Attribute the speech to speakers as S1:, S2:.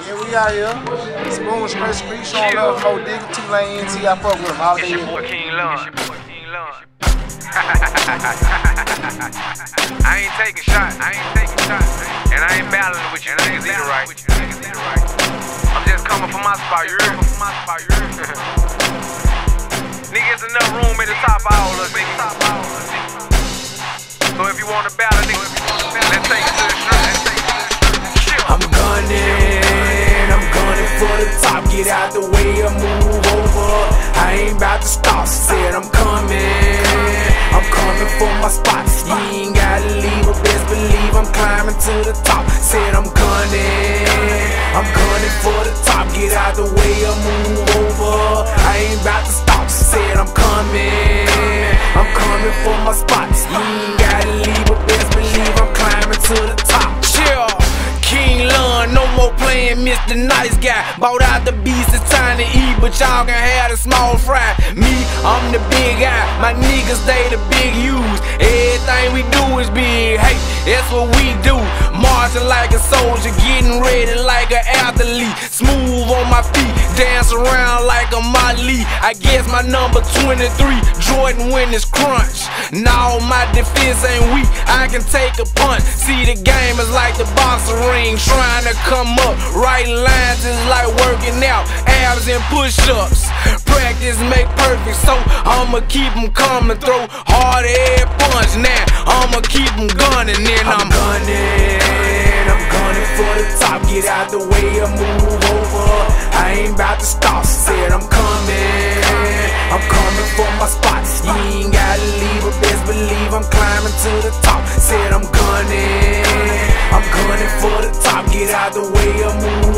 S1: Yeah, we out here. Spoon Straight Street, showing love for Digga, 2-Lane NT. I fuck with him all day.
S2: It's your boy King Lon. I ain't taking shots, and I ain't battling with you niggas either, right? I'm just coming from my spot, you heard? Niggas enough room at the top of all of us, nigga. So if you want to battle, nigga, let's take it to the street.
S3: I'm gunning for the top. Get out the way or move over. I ain't about to stop. Said I'm coming for my spots. You ain't gotta leave, but best believe I'm climbing to the top. Said I'm gunning for the top. Get out the way or move over. I ain't about to stop. Said I'm coming for my spots. You ain't gotta leave, but best believe I'm climbing to the top. Chill. King Lon, no more playing Mr. Nice Guy. Bought out the beast, it's time to eat, but y'all can have the small fry. Me, I'm the big guy, my niggas, they the big U's. Everything we do is big, hey, that's what we do. Marching like a soldier, getting ready like an athlete. Smooth on my feet, dance around like a Mali. I guess my number 23, Jordan when it's crunch. Now my defense ain't weak, I can take a punch. See, the game is like the boxing ring, trying to come up. Writing lines is like working out, abs and push-ups. Practice make perfect, so I'ma keep them coming. Throw hard head punch, now I'ma keep them gunning. And I'm gunning for the top. Get out the way or move over. I ain't about to stop. Said I'm coming for my spots. You ain't gotta leave, but best believe I'm climbing to the top. Said I'm gunning for the top. Get out the way or move